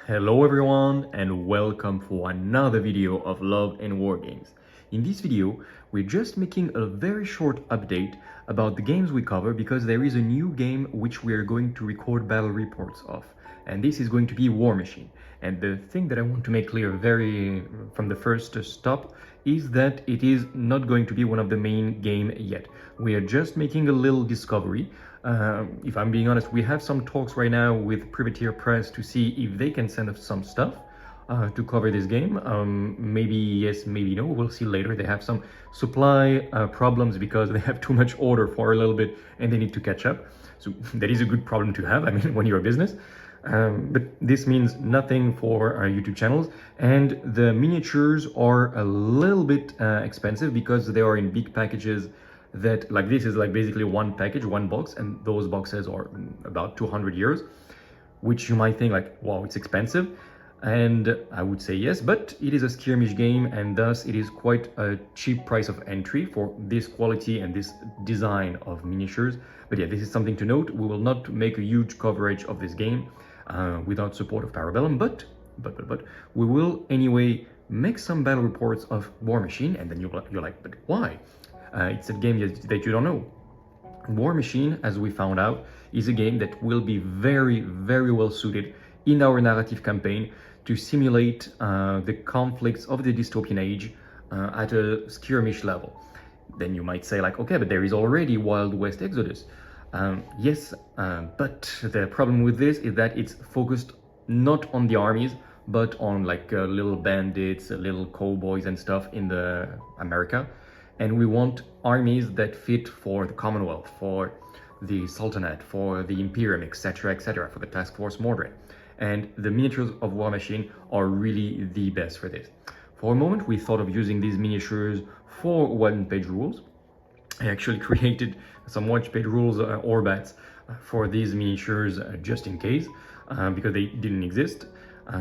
Hello everyone and welcome for another video of Love and Wargames. In this video, we're just making a very short update about the games we cover because there is a new game which we are going to record battle reports of. And this is going to be Warmachine. And the thing that I want to make clear from the first stop is that it is not going to be one of the main game yet. We are just making a little discovery. If I'm being honest, we have some talks right now with Privateer Press to see if they can send us some stuff to cover this game. Maybe yes, maybe no, we'll see later. They have some supply problems because they have too much order for a little bit and they need to catch up. So that is a good problem to have, I mean, when you're a business. But this means nothing for our YouTube channels, and the miniatures are a little bit expensive because they are in big packages that, like, this is like basically one package, one box, and those boxes are about 200 euros, which you might think like, wow, it's expensive. And I would say yes, but it is a skirmish game, and thus it is quite a cheap price of entry for this quality and this design of miniatures. But yeah, this is something to note. We will not make a huge coverage of this game without support of Parabellum, but we will anyway make some battle reports of Warmachine. And then you're like, but why? It's a game that you don't know. Warmachine, as we found out, is a game that will be very, very well suited in our narrative campaign to simulate the conflicts of the Dystopian Age at a skirmish level. Then you might say like, okay, but there is already Wild West Exodus. Yes, but the problem with this is that it's focused not on the armies, but on like little bandits, little cowboys and stuff in the America. And we want armies that fit for the Commonwealth, for the Sultanate, for the Imperium, etc., for the Task Force Mordred. And the miniatures of Warmachine are really the best for this. For a moment, we thought of using these miniatures for one-page rules. I actually created some one-page rules orbats for these miniatures just in case, because they didn't exist.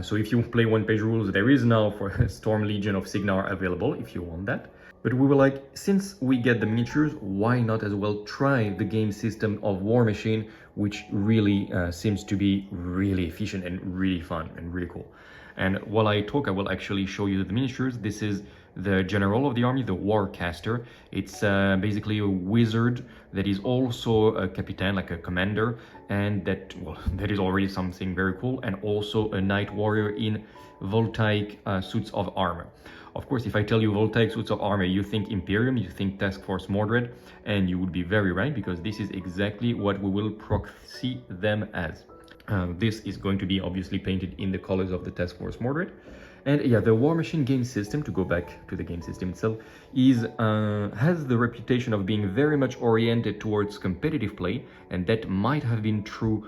So if you play one-page rules, there is now for Storm Legion of Signar available if you want that. But we were like, since we get the miniatures, why not as well try the game system of Warmachine, which really seems to be really efficient and really fun and really cool. And while I talk, I will actually show you the miniatures. This is the general of the army, the Warcaster. It's basically a wizard that is also a capitan, like a commander, and that is already something very cool, and also a knight warrior in voltaic suits of armor. Of course, if I tell you voltaic suits of armor, you think Imperium, you think Task Force Mordred, and you would be very right, because this is exactly what we will proxy them as. This is going to be obviously painted in the colors of the Task Force Mordred. And yeah, the Warmachine game system, to go back to the game system itself, has the reputation of being very much oriented towards competitive play, and that might have been true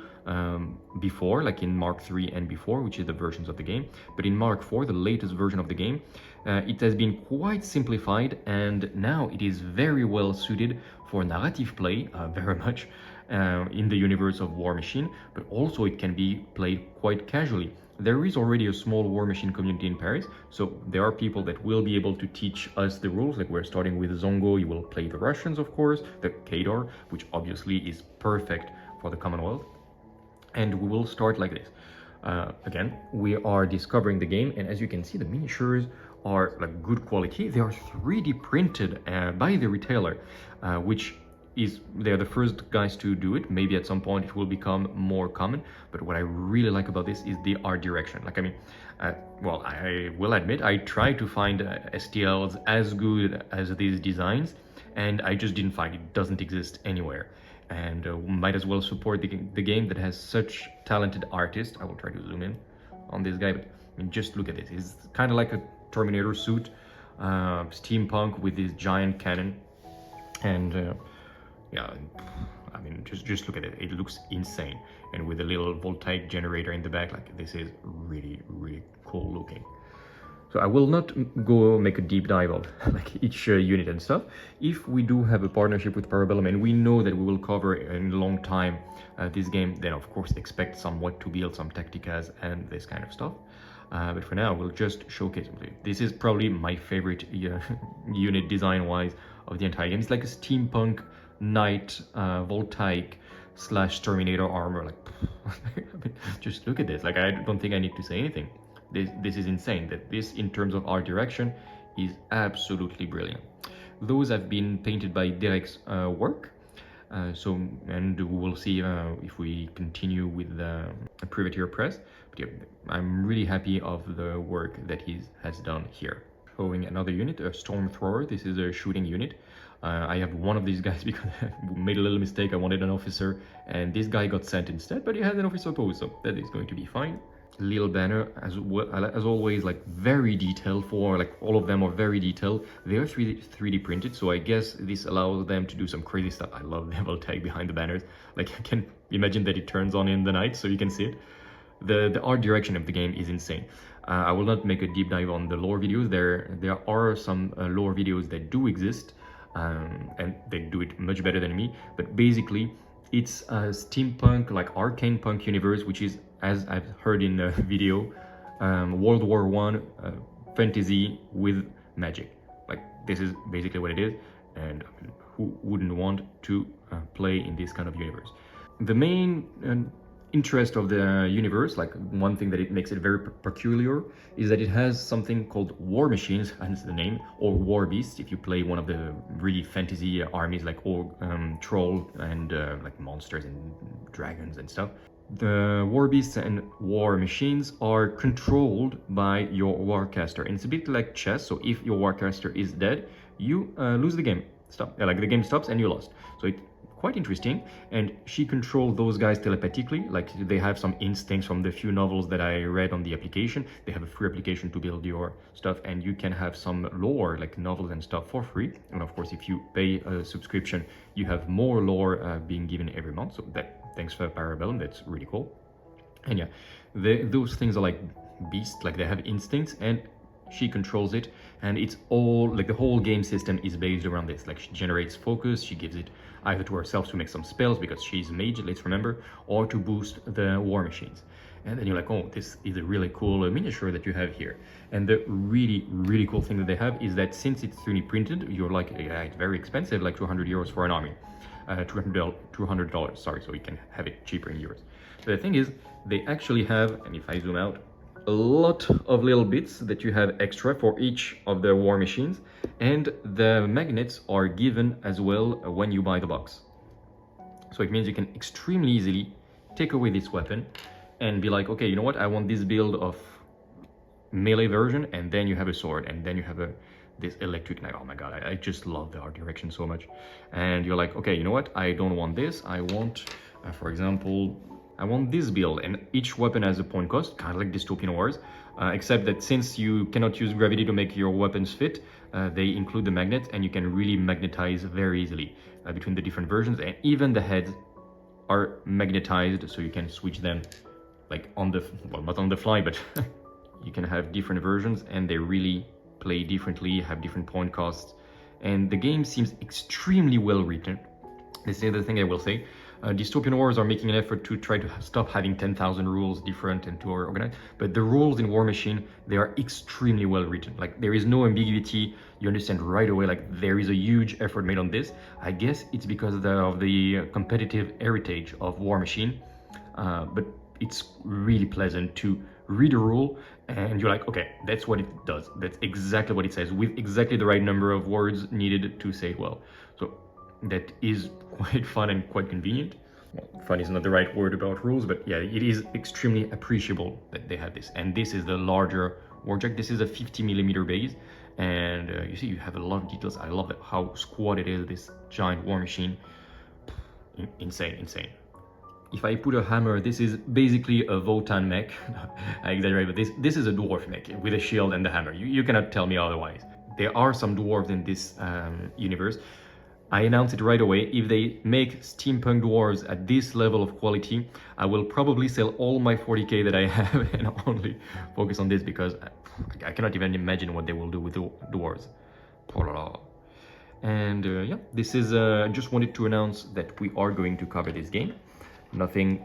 before, like in Mark 3 and before, which is the versions of the game. But in Mark 4, the latest version of the game, it has been quite simplified, and now it is very well suited for narrative play, very much in the universe of Warmachine, but also it can be played quite casually. There is already a small Warmachine community in Paris, so there are people that will be able to teach us the rules. Like, we're starting with Zongo, you will play the Russians, of course, the Khador, which obviously is perfect for the Commonwealth. And we will start like this. Again, we are discovering the game, and as you can see, the miniatures are like good quality. They are 3D printed by the retailer, which they're the first guys to do it. Maybe at some point it will become more common, but what I really like about this is the art direction. Like, I mean, well, I will admit, I tried to find STLs as good as these designs, and I just didn't find it. It doesn't exist anywhere. And might as well support the game that has such talented artists. I will try to zoom in on this guy, but I mean, just look at this. It's kind of like a Terminator suit, steampunk with this giant cannon, and yeah, I mean, just look at it. It looks insane, and with a little voltaic generator in the back, like, this is really, really cool looking. So I will not go make a deep dive of like each unit and stuff. If we do have a partnership with Parabellum and we know that we will cover in a long time this game, then of course expect somewhat to build some tacticas and this kind of stuff. But for now, we'll just showcase it. This is probably my favorite unit design-wise of the entire game. It's like a steampunk knight voltaic / Terminator armor. Like, I mean, just look at this. Like, I don't think I need to say anything. This is insane. That this, in terms of art direction, is absolutely brilliant. Those have been painted by Derek's work. And we'll see if we continue with the Privateer Press. But yeah, I'm really happy of the work that he has done here. Showing another unit, a Storm Thrower. This is a shooting unit. I have one of these guys because I made a little mistake. I wanted an officer, and this guy got sent instead, but he had an officer post, so that is going to be fine. Little banner, as well, as always, like very detailed. For like all of them are very detailed. They are 3D printed, so I guess this allows them to do some crazy stuff. I love the level tag behind the banners. Like, I can imagine that it turns on in the night so you can see it. The art direction of the game is insane. I will not make a deep dive on the lore videos. There are some lore videos that do exist, and they do it much better than me. But basically, it's a steampunk, like arcane punk universe, which is, as I've heard in a video, World War I fantasy with magic. Like, this is basically what it is, and who wouldn't want to play in this kind of universe? The main interest of the universe, like one thing that it makes it very peculiar, is that it has something called war machines, hence the name, or war beasts. If you play one of the really fantasy armies like troll and like monsters and dragons and stuff, the war beasts and war machines are controlled by your warcaster, and it's a bit like chess. So if your warcaster is dead, you lose the game. Like the game stops and you lost. So it's quite interesting, and she controls those guys telepathically. Like, they have some instincts from the few novels that I read on the application. They have a free application to build your stuff, and you can have some lore, like novels and stuff, for free. And of course, if you pay a subscription, you have more lore being given every month. So thanks for Parabellum, that's really cool. And yeah, those things are like beasts, like they have instincts, and she controls it, and it's all like the whole game system is based around this. Like, she generates focus, she gives it either to herself to make some spells because she's a mage, let's remember, or to boost the war machines. And then you're like, oh, this is a really cool miniature that you have here. And the really cool thing that they have is that since it's 3D printed, you're like, yeah, it's very expensive, like 200 euros for an army. $200, sorry, so you can have it cheaper in euros. But the thing is, they actually have, and if I zoom out, a lot of little bits that you have extra for each of the war machines, and the magnets are given as well when you buy the box. So it means you can extremely easily take away this weapon and be like, okay, you know what, I want this build of melee version, and then you have a sword, and then you have this electric knife. Oh my god, I just love the art direction so much. And you're like, okay, you know what, I don't want this, I want, for example, I want this build, and each weapon has a point cost, kind of like Dystopian Wars, except that since you cannot use gravity to make your weapons fit, they include the magnets, and you can really magnetize very easily between the different versions, and even the heads are magnetized, so you can switch them like on the, well, not on the fly, but you can have different versions, and they really play differently, have different point costs, and the game seems extremely well written. This is the other thing I will say. Dystopian Wars are making an effort to try to stop having 10,000 rules different and to organize, but the rules in Warmachine, they are extremely well written. Like, there is no ambiguity, you understand right away. Like, there is a huge effort made on this. I guess it's because of the competitive heritage of Warmachine, but it's really pleasant to read a rule and you're like, okay, that's what it does, that's exactly what it says, with exactly the right number of words needed to say it well. So that is quite fun and quite convenient. Well, fun is not the right word about rules, but yeah, it is extremely appreciable that they have this. And this is the larger warjack. This is a 50mm base, and you see you have a lot of details. I love how squat it is, this giant war machine. Insane. If I put a hammer, this is basically a Votan mech. I exaggerate, but this is a dwarf mech with a shield and the hammer. You cannot tell me otherwise. There are some dwarves in this universe. I announce it right away. If they make steampunk dwarves at this level of quality, I will probably sell all my 40k that I have and only focus on this, because I cannot even imagine what they will do with the dwarves. And yeah, this is just wanted to announce that we are going to cover this game. Nothing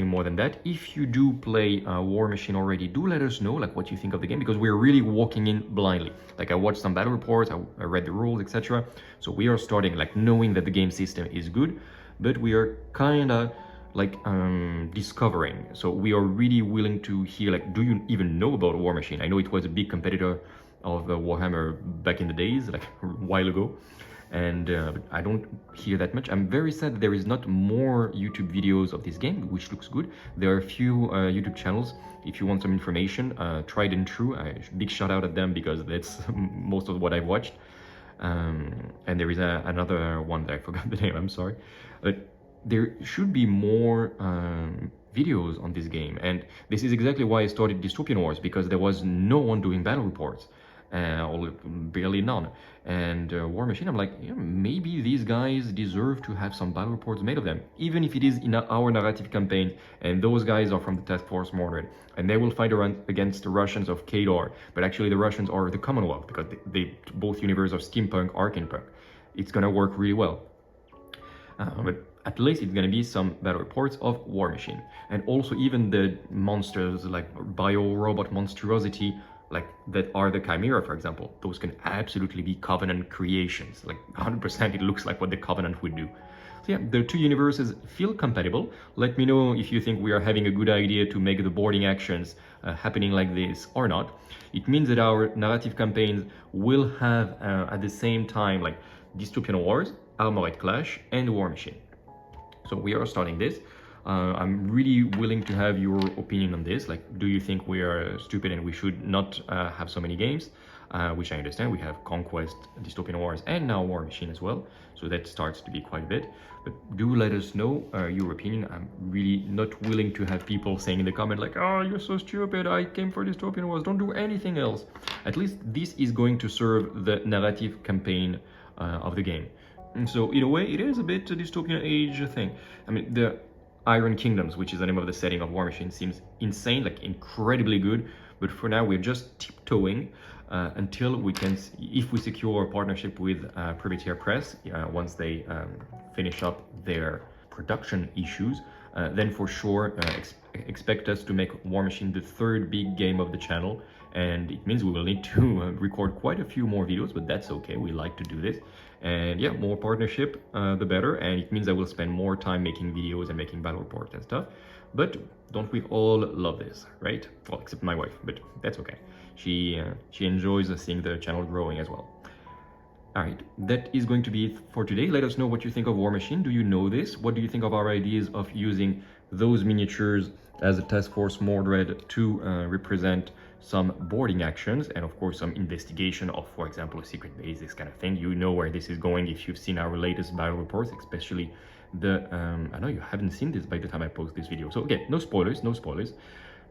more than that. If you do play Warmachine already, do let us know like what you think of the game, because we're really walking in blindly. Like, I watched some battle reports, I read the rules, etc. So we are starting like knowing that the game system is good, but we are kind of like discovering. So we are really willing to hear, like, do you even know about Warmachine? I know it was a big competitor of Warhammer back in the days, like a while ago, and but I don't hear that much. I'm very sad that there is not more YouTube videos of this game, which looks good. There are a few YouTube channels. If you want some information, Tried and True, big shout out at them because that's most of what I've watched. And there is another one that I forgot the name, I'm sorry. But there should be more videos on this game, and this is exactly why I started Dystopian Wars, because there was no one doing battle reports, or barely none. And Warmachine, I'm like, yeah, maybe these guys deserve to have some battle reports made of them, even if it is in our narrative campaign, and those guys are from the Task Force Mordred, and they will fight against the Russians of Kadar, but actually the Russians are the Commonwealth, because they both universes of steampunk, arcanepunk. It's gonna work really well. But at least it's gonna be some battle reports of Warmachine. And also even the monsters like bio-robot monstrosity, like that are the Chimera, for example, those can absolutely be Covenant creations. Like 100% it looks like what the Covenant would do. So yeah, the two universes feel compatible. Let me know if you think we are having a good idea to make the boarding actions happening like this or not. It means that our narrative campaigns will have at the same time like Dystopian Wars, Armored Clash, and Warmachine. So we are starting this. I'm really willing to have your opinion on this. Like, do you think we are stupid and we should not have so many games? Which I understand. We have Conquest, Dystopian Wars, and now Warmachine as well. So that starts to be quite a bit. But do let us know your opinion. I'm really not willing to have people saying in the comment like, oh, you're so stupid, I came for Dystopian Wars, don't do anything else. At least this is going to serve the narrative campaign of the game. And so in a way, it is a bit a Dystopian Age thing. I mean, the Iron Kingdoms, which is the name of the setting of Warmachine, seems insane, like incredibly good. But for now, we're just tiptoeing until we can, if we secure a partnership with Privateer Press, once they finish up their production issues, then for sure expect us to make Warmachine the third big game of the channel. And it means we will need to record quite a few more videos, but that's okay. We like to do this. And yeah, more partnership, the better. And it means I will spend more time making videos and making battle reports and stuff. But don't we all love this, right? Well, except my wife, but that's okay. She enjoys seeing the channel growing as well. All right, that is going to be it for today. Let us know what you think of Warmachine. Do you know this? What do you think of our ideas of using those miniatures as a Task Force Mordred to represent some boarding actions, and of course some investigation of, for example, a secret base, this kind of thing. You know where this is going if you've seen our latest battle reports, especially the I know you haven't seen this by the time I post this video, so again, no spoilers,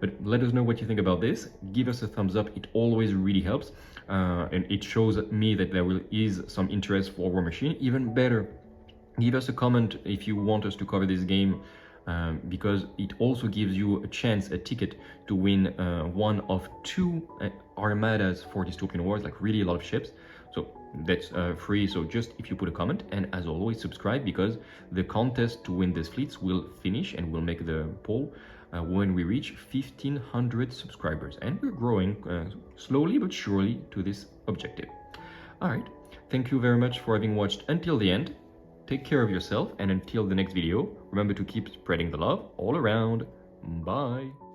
but let us know what you think about this. Give us a thumbs up, it always really helps, and it shows me that there is some interest for Warmachine. Even better, give us a comment if you want us to cover this game, because it also gives you a chance, a ticket to win one of 2 armadas for Dystopian Wars, like really a lot of ships. So that's free, so just if you put a comment, and as always subscribe, because the contest to win these fleets will finish and we'll make the poll when we reach 1,500 subscribers, and we're growing slowly but surely to this objective. All right, thank you very much for having watched until the end. Take care of yourself, and until the next video, remember to keep spreading the love all around. Bye!